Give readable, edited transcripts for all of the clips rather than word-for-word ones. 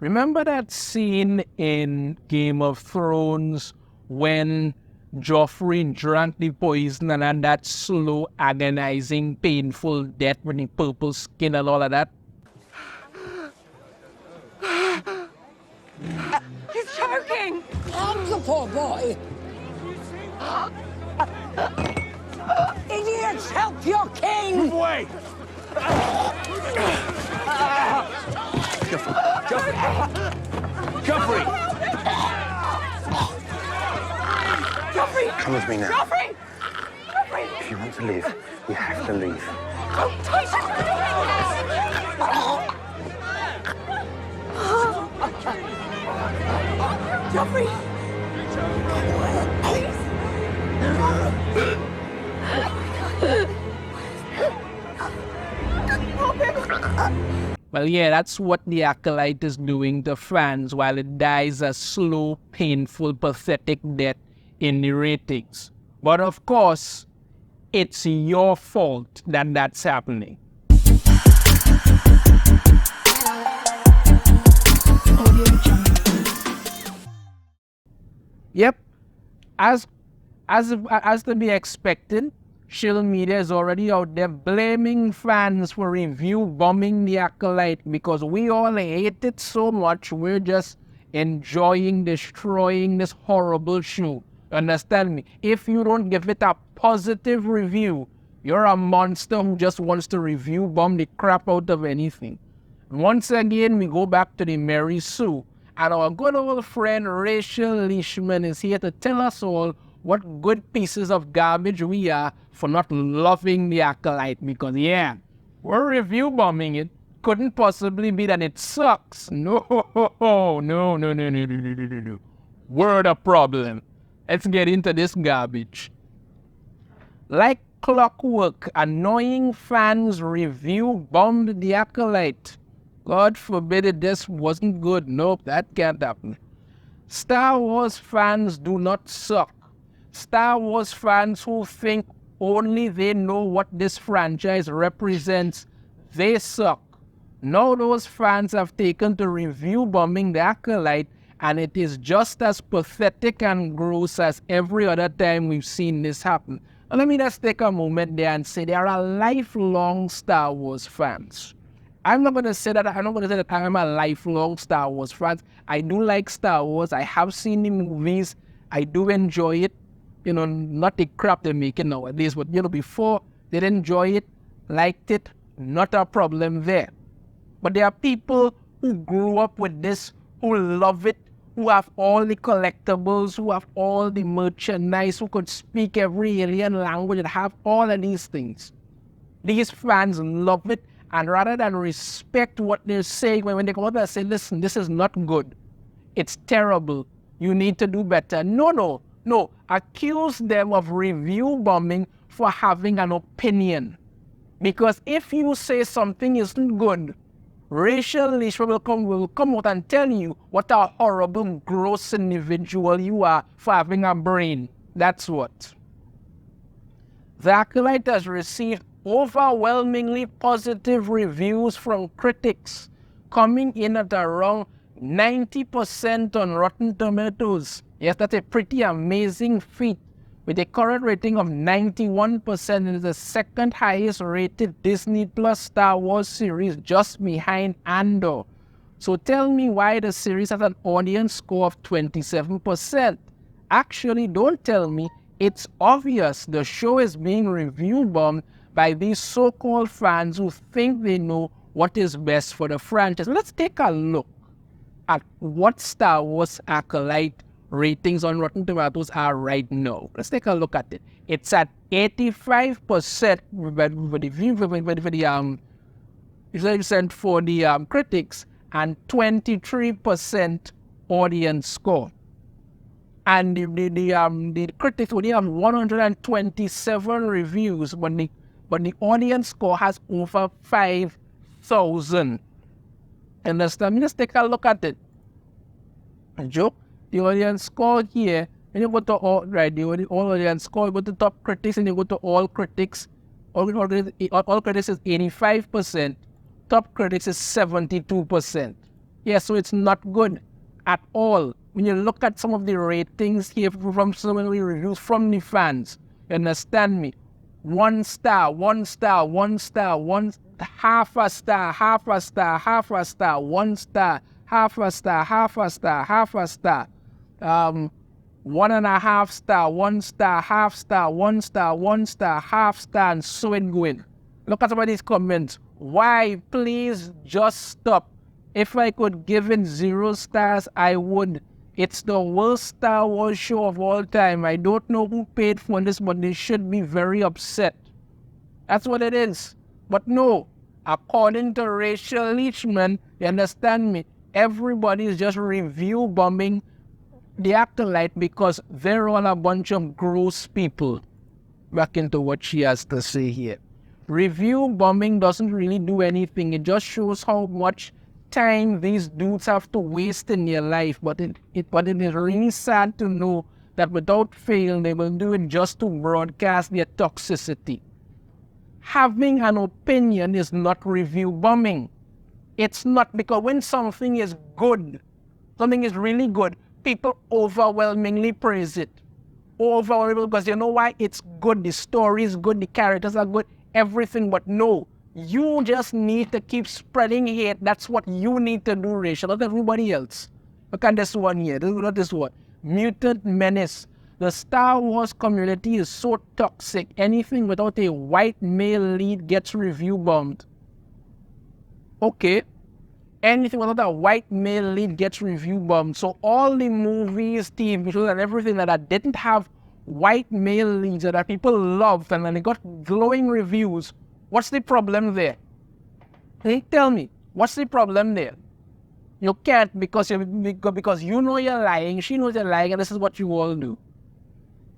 Remember that scene in Game of Thrones when Joffrey drank the poison and had that slow, agonizing, painful death with the purple skin and all of that? He's choking! Help the poor boy! Idiots, help your king! Move away! Joffrey! Joffrey! Come with me now. Joffrey! If you want to live, you have to leave. Don't touch Joffrey! Well, yeah, that's what the Acolyte is doing to fans while it dies a slow, painful, pathetic death in the ratings. But of course, it's your fault that that's happening. Yep, as to be expected, Shill media is already out there blaming fans for review bombing the Acolyte because we all hate it so much, we're just enjoying destroying this horrible show. Understand me? If you don't give it a positive review, you're a monster who just wants to review bomb the crap out of anything. Once again, we go back to the Mary Sue, and our good old friend Rachel Leishman is here to tell us all what good pieces of garbage we are for not loving the Acolyte, because yeah, we're review bombing it. Couldn't possibly be that it sucks. No. We're the problem. Let's get into this garbage. Like clockwork, annoying fans review bombed the Acolyte. God forbid it just wasn't good. Nope, that can't happen. Star Wars fans do not suck. Star Wars fans who think only they know what this franchise represents, they suck. Now those fans have taken to review bombing the Acolyte, and it is just as pathetic and gross as every other time we've seen this happen. Now, let me just take a moment there and say there are lifelong Star Wars fans. I'm not going to say that I'm a lifelong Star Wars fan. I do like Star Wars. I have seen the movies. I do enjoy it. You know, not the crap they're making nowadays, but, you know, before they didn't enjoy it, liked it, not a problem there. But there are people who grew up with this, who love it, who have all the collectibles, who have all the merchandise, who could speak every alien language and have all of these things. These fans love it, and rather than respect what they're saying, when they come up and say, listen, this is not good, it's terrible, you need to do better. No. Accuse them of review bombing for having an opinion. Because if you say something isn't good, Rachel Leishman will come out and tell you what a horrible, gross individual you are for having a brain. That's what. The Acolyte has received overwhelmingly positive reviews from critics, coming in at around 90% on Rotten Tomatoes. Yes, that's a pretty amazing feat. With a current rating of 91%, it is the second highest rated Disney Plus Star Wars series, just behind Andor. So tell me why the series has an audience score of 27%. Actually, don't tell me. It's obvious the show is being review bombed by these so-called fans who think they know what is best for the franchise. Let's take a look at what Star Wars Acolyte ratings on Rotten Tomatoes are right now. Let's take a look at it. It's at 85% for the critics and 23% audience score. And the critics only have 127 reviews, but the audience score has over 5,000. Understand? Let's take a look at it. Joke. The audience score here, and you go to all audience score, you go to top critics, and you go to all critics. All critics is 85%. Top critics is 72%. Yeah, so it's not good at all. When you look at some of the ratings here from some of the reviews from the fans, you understand me? 1 star, 1 star, 1 star, half a star, half a star, half a star, 1 star, half a star, half a star, half a star. 1.5 star, 1 star, half star, 1 star, 1 star, half star, and so it going. Look at some of these comments. Why? Please just stop. If I could give it 0 stars, I would. It's the worst Star Wars show of all time. I don't know who paid for this, but they should be very upset. That's what it is. But no, according to Rachel Leachman, you understand me, everybody is just review bombing the Acolyte because they're all a bunch of gross people. Back into what she has to say here. Review bombing doesn't really do anything. It just shows how much time these dudes have to waste in their life. But it is really sad to know that without fail, they will do it just to broadcast their toxicity. Having an opinion is not review bombing. It's not, because when something is good, something is really good, people overwhelmingly praise it. Overwhelmingly, because you know why? It's good, the story is good, the characters are good, everything. But no, you just need to keep spreading hate. That's what you need to do, Rachel, not everybody else. Look at this one here. Look at this one. Mutant Menace. The Star Wars community is so toxic. Anything without a white male lead gets review bombed. Okay. Anything without a white male lead gets review bombed. So all the movies, TV shows, and everything that didn't have white male leads that people loved and then they got glowing reviews, what's the problem there? Hey, tell me, what's the problem there? You can't, because you know you're lying, she knows you're lying, and this is what you all do.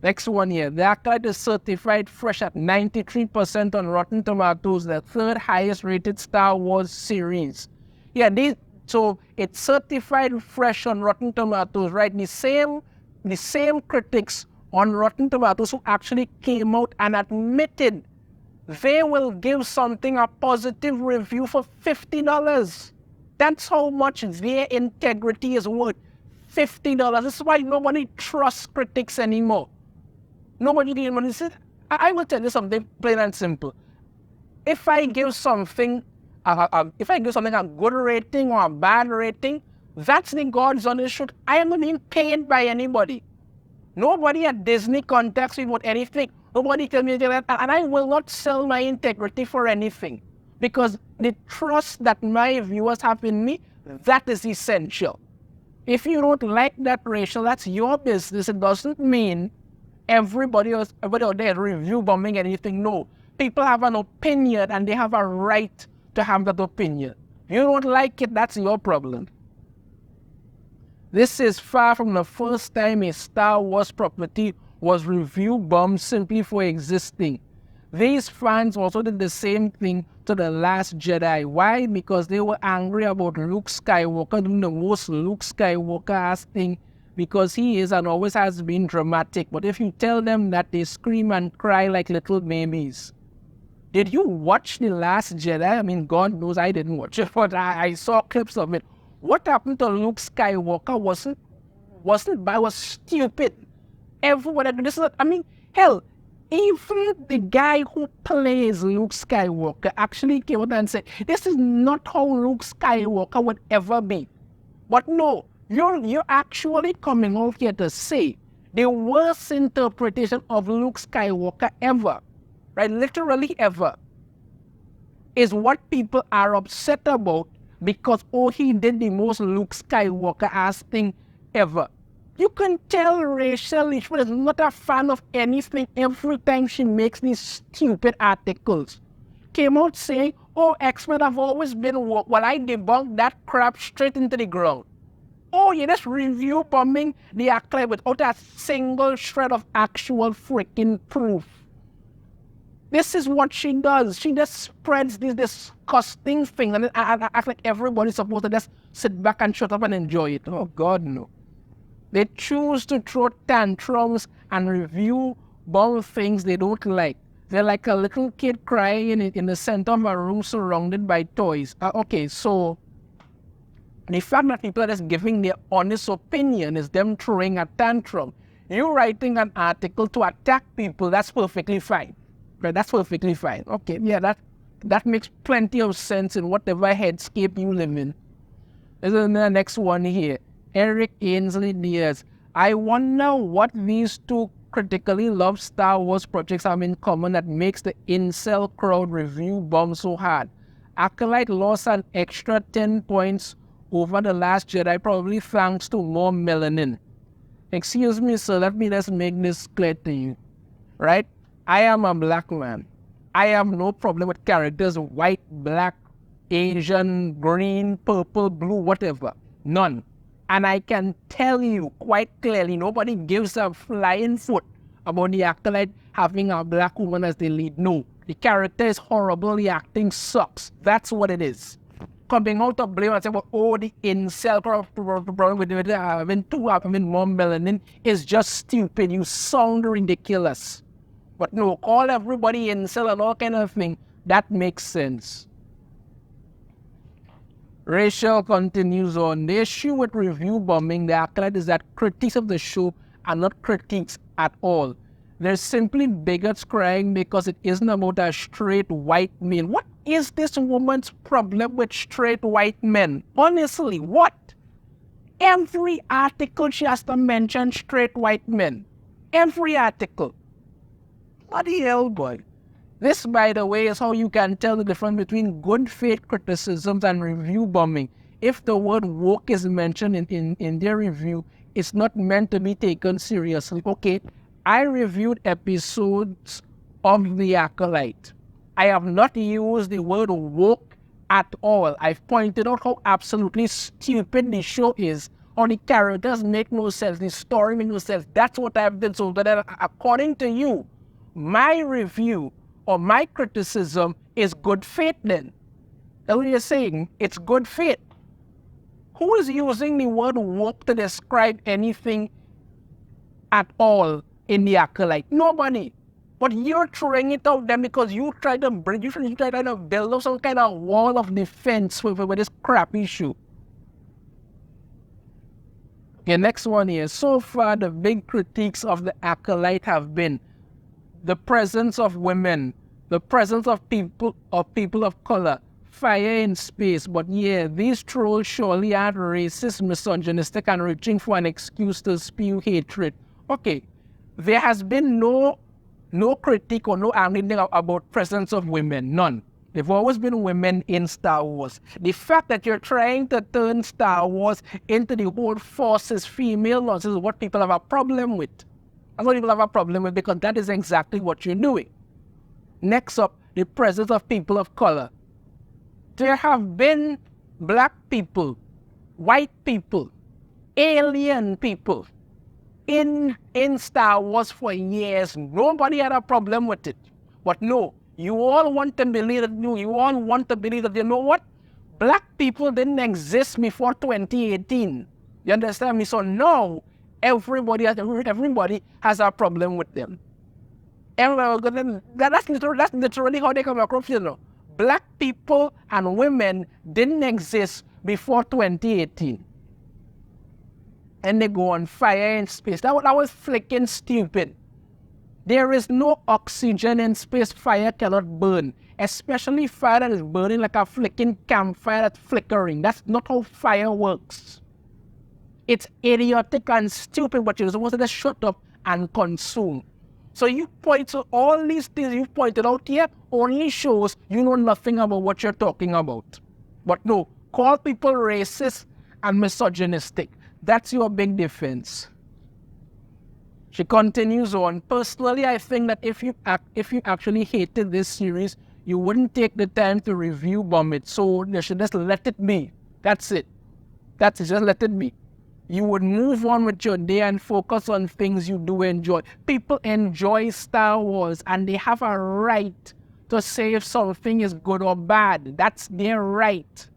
Next one here. The Acolyte is certified fresh at 93% on Rotten Tomatoes, the 3rd highest rated Star Wars series. Yeah, so it's certified fresh on Rotten Tomatoes, right? The same critics on Rotten Tomatoes who actually came out and admitted they will give something a positive review for $50. That's how much their integrity is worth. $50. This is why nobody trusts critics anymore. Nobody says, I will tell you something plain and simple. If I give something a good rating or a bad rating, that's the God's honest truth. I am not being paid by anybody. Nobody at Disney contacts me with anything. Nobody tells me that, and I will not sell my integrity for anything. Because the trust that my viewers have in me, that is essential. If you don't like that, Rachel, that's your business. It doesn't mean everybody out there is review bombing anything. No. People have an opinion and they have a right to have that opinion. If you don't like it, that's your problem. This is far from the first time a Star Wars property was review bombed simply for existing. These fans also did the same thing to The Last Jedi. Why? Because they were angry about Luke Skywalker doing the most Luke Skywalker-ass thing, because he is and always has been dramatic. But if you tell them that, they scream and cry like little babies. Did you watch The Last Jedi? I mean, God knows I didn't watch it, but I saw clips of it. What happened to Luke Skywalker wasn't bad, was stupid. Everyone, hell, even the guy who plays Luke Skywalker actually came out and said, this is not how Luke Skywalker would ever be. But no, you're actually coming out here to say the worst interpretation of Luke Skywalker ever, right, literally ever, is what people are upset about because, oh, he did the most Luke Skywalker-ass thing ever. You can tell Rachel Leachman is not a fan of anything every time she makes these stupid articles. Came out saying, oh, X-Men have always been woke. Well, I debunked that crap straight into the ground. Oh, you're just review bombing the Acolyte without a single shred of actual freaking proof. This is what she does. She just spreads these disgusting things and act like everybody's supposed to just sit back and shut up and enjoy it. Oh, God, no. They choose to throw tantrums and review bomb things they don't like. They're like a little kid crying in the center of a room surrounded by toys. Okay, so The fact that people are just giving their honest opinion is them throwing a tantrum. You writing an article to attack people, that's perfectly fine. Right? That's perfectly fine. Okay, yeah, that makes plenty of sense in whatever headscape you live in. This is the next one here. Eric Ainsley Diaz. I wonder what these two critically loved Star Wars projects have in common that makes the incel crowd review bomb so hard. Acolyte lost an extra 10 points over The Last Jedi, probably thanks to more melanin. Excuse me, sir, let me just make this clear to you. Right? I am a black man. I have no problem with characters white, black, Asian, green, purple, blue, whatever. None. And I can tell you quite clearly, nobody gives a flying foot about the Acolyte having a black woman as the lead. No. The character is horrible, the acting sucks. That's what it is. Coming out of blame and saying, well, oh, the incel problem with having more melanin is just stupid. You sound ridiculous. But no, call everybody incel and all kind of thing. That makes sense. Rachel continues on. The issue with review bombing the Acolyte is that critiques of the show are not critiques at all. They're simply bigots crying because it isn't about a straight white male. What is this woman's problem with straight white men? Honestly, what? Every article she has to mention straight white men. Every article. Bloody hell, boy. This, by the way, is how you can tell the difference between good faith criticisms and review bombing. If the word woke is mentioned in their review, it's not meant to be taken seriously. Okay, I reviewed episodes of The Acolyte. I have not used the word woke at all. I've pointed out how absolutely stupid the show is. Or the characters make no sense, the story makes no sense. That's what I've done. So that according to you, my review or my criticism is good faith then. That's what you're saying. It's good faith. Who is using the word woke to describe anything at all in The Acolyte? Nobody. But you're throwing it out there because you try to build up some kind of wall of defense with this crap issue. Okay, next one here. So far, the big critiques of The Acolyte have been the presence of women, the presence of people of color, fire in space. But yeah, these trolls surely aren't racist, misogynistic, and reaching for an excuse to spew hatred. Okay, there has been no critique or no anything about presence of women. None. There've always been women in Star Wars. The fact that you're trying to turn Star Wars into the whole forces female nonsense is what people have a problem with. That's what people have a problem with, because that is exactly what you're doing. Next up, the presence of people of color. There have been black people, white people, alien people in Star Wars for years. Nobody had a problem with it. But no, you all want to believe that you know what? Black people didn't exist before 2018. You understand me? So now everybody has a problem with them. That's literally how they come across, you know. Black people and women didn't exist before 2018. And they go on fire in space. That was flicking stupid. There is no oxygen in space. Fire cannot burn. Especially fire that is burning like a flicking campfire that's flickering. That's not how fire works. It's idiotic and stupid, but you're supposed to just shut up and consume. So you point to all these things you've pointed out here only shows you know nothing about what you're talking about. But no, call people racist and misogynistic. That's your big defense. She continues on. Personally, I think that if you actually hated this series, you wouldn't take the time to review bomb it. So you should just let it be. That's it. That's it. Just let it be. You would move on with your day and focus on things you do enjoy. People enjoy Star Wars and they have a right to say if something is good or bad. That's their right.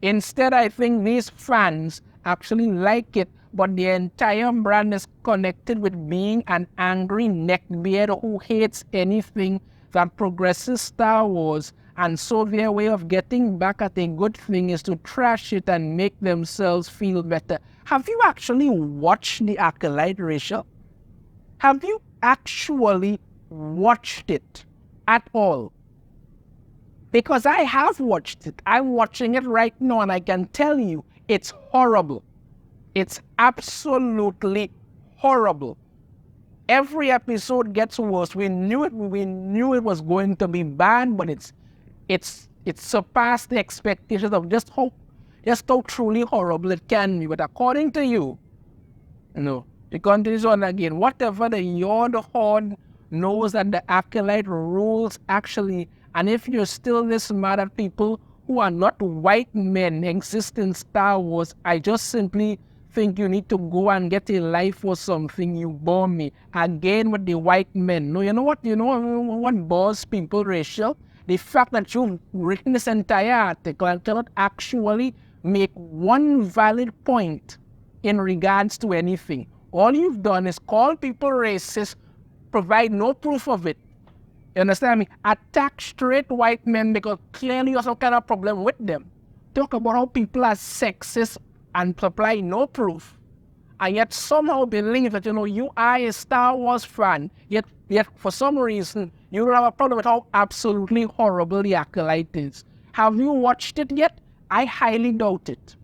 Instead, I think these fans actually like it, but the entire brand is connected with being an angry neckbeard who hates anything that progresses Star Wars And so their way of getting back at a good thing is to trash it and make themselves feel better. Have you actually watched The Acolyte, Rachel? Have you actually watched it at all? Because I have watched it. I'm watching it right now, and I can tell you it's horrible. It's absolutely horrible. Every episode gets worse. We knew it was going to be bad, but it's surpassed the expectations of just how truly horrible it can be. But according to you, it continues on again. Whatever the Yod Horde knows that the Acolyte rules actually, and if you're still this mad at people who are not white men exist in Star Wars, I just simply think you need to go and get a life or something. You bore me again with the white men. No, you know what bores people, Rachel? The fact that you've written this entire article and cannot actually make one valid point in regards to anything. All you've done is call people racist, provide no proof of it. You understand me? Attack straight white men because clearly you have some kind of problem with them. Talk about how people are sexist and supply no proof. And yet somehow believe that, you are a Star Wars fan, yet for some reason, you don't have a problem with how absolutely horrible The Acolyte is. Have you watched it yet? I highly doubt it.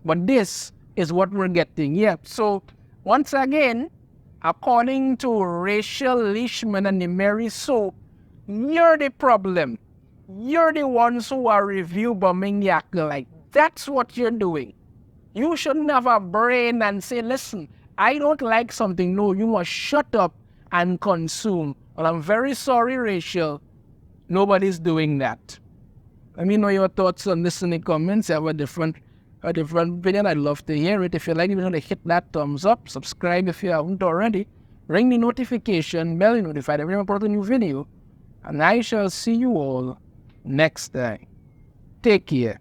But this is what we're getting. Yeah, so once again, according to Rachel Leishman and the Mary Soap, you're the problem. You're the ones who are review bombing The Acolyte. That's what you're doing. You shouldn't have a brain and say, listen, I don't like something. No, you must shut up and consume. Well, I'm very sorry, Rachel. Nobody's doing that. Let me know your thoughts on this in the comments. I have a different opinion. I'd love to hear it. If you like, to hit that thumbs up. Subscribe if you haven't already. Ring the notification bell to notify every time I upload a new video. And I shall see you all next time. Take care.